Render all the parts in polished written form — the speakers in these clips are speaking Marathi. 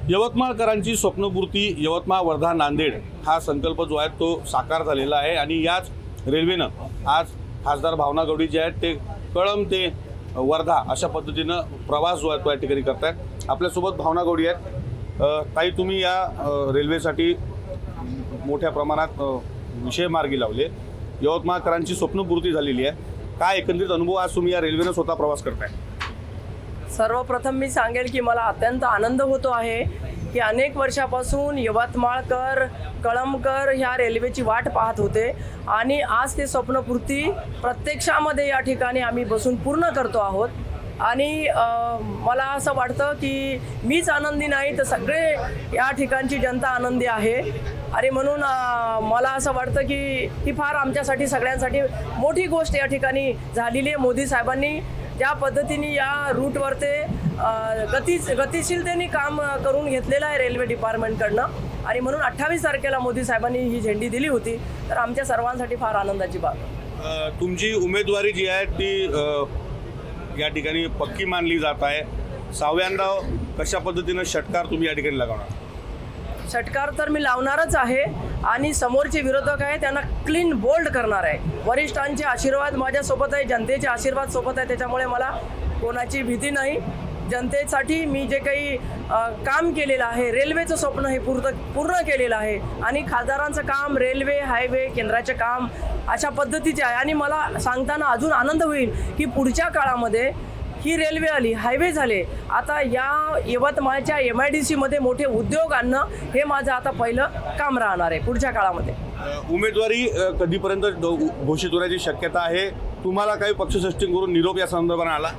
यवतमाळकरांची स्वप्नपूर्ती यवतमाळ वर्धा नांदेड हा संकल्प जो आहे तो साकार झालेला आहे आणि याच रेल्वेनं आज खासदार भावना गवळी जे आहेत ते कळंब ते वर्धा अशा पद्धतीनं प्रवास जो आहे तो या ठिकाणी करतायत। आपल्यासोबत भावना गवळी आहेत। ताई, तुम्ही या रेल्वेसाठी मोठ्या प्रमाणात विषय मार्गी लावले, यवतमाळकरांची स्वप्नपूर्ती झालेली आहे, काय एकंदरीत अनुभव आज तुम्ही या रेल्वेनं स्वतः प्रवास करताय? सर्वप्रथम मी सांगेल की मला अत्यंत आनंद होतो आहे की अनेक वर्षापासून यवतमाळकर कळंबकर ह्या रेल्वेची वाट पाहत होते आणि आज ते स्वप्नपूर्ती प्रत्यक्षामध्ये या ठिकाणी आम्ही बसून पूर्ण करतो आहोत। आणि मला असं वाटतं की मीच आनंदी नाही तर सगळे या ठिकाणची जनता आनंदी आहे आणि म्हणून मला असं वाटतं की ही फार आमच्यासाठी सगळ्यांसाठी मोठी गोष्ट या ठिकाणी झालेली आहे। मोदी साहेबांनी ज्या पद्धतीने या रूटवर ते गतिशीलतेने काम करून घेतलेलं आहे रेल्वे डिपार्टमेंटकडनं आणि म्हणून 28 तारखेला मोदी साहेबांनी ही झेंडी दिली होती, तर आमच्या सर्वांसाठी फार आनंदाची बाब आहे। तुमची उमेदवारी जी आहे ती या ठिकाणी पक्की मानली जात आहे। सहाव्यांदा कशा पद्धतीनं षटकार तुम्ही या ठिकाणी लगावणार? षटकार तर मी लावणारच आहे आणि समोरचे विरोधक आहे त्यांना क्लीन बोल्ड करणार आहे। वरिष्ठांचे आशीर्वाद माझ्यासोबत आहे, जनतेचे आशीर्वाद सोबत आहे, त्याच्यामुळे मला कोणाची भीती नाही। जनतेसाठी मी जे काही काम केलेलं आहे, रेल्वेचं स्वप्न हे पूर्ण केलेलं आहे आणि खासदारांचं काम रेल्वे हायवे केंद्राचे काम अशा पद्धतीचे आहे आणि मला सांगताना अजून आनंद होईल की पुढच्या काळामध्ये ही रेल्वे आली, हायवे झाले, आता या यवतमाळच्या MIDC मध्ये मोठे उद्योग आणणं हे माझं आता पहिलं काम राहणार आहे पुढच्या काळामध्ये। उमेदवारी कधीपर्यंत घोषित होण्याची शक्यता आहे? तुम्हाला काही पक्षश्रेष्ठी करून निरोप या संदर्भात आला?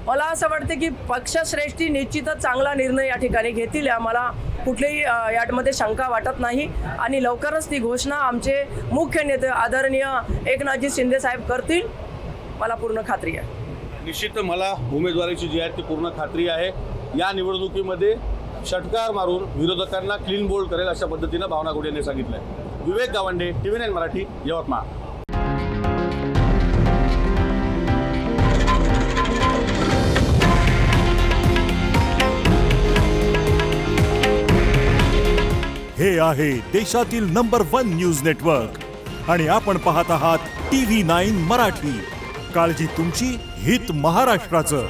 मला असं वाटतं की पक्षश्रेष्ठी निश्चितच चांगला निर्णय या ठिकाणी घेतील, आम्हाला कुठल्याही यामध्ये शंका वाटत नाही आणि लवकरच ती घोषणा आमचे मुख्य नेते आदरणीय एकनाथजी शिंदे साहेब करतील, मला पूर्ण खात्री आहे। निश्चित मला उमेदवारीची जी आहे ती पूर्ण खात्री आहे। या निवडणुकीमध्ये षटकार मारून विरोधकांना क्लीन बोल्ड करेल अशा पद्धतीनं भावना गवळी यांनी सांगितलंय। विवेक गावंडे, TV9 मराठी, यवतमाळ। हे आहे देशातील नंबर 1 न्यूज नेटवर्क आणि आपण पाहत आहात TV9 मराठी। काळजी तुमची, हित महाराष्ट्राचं।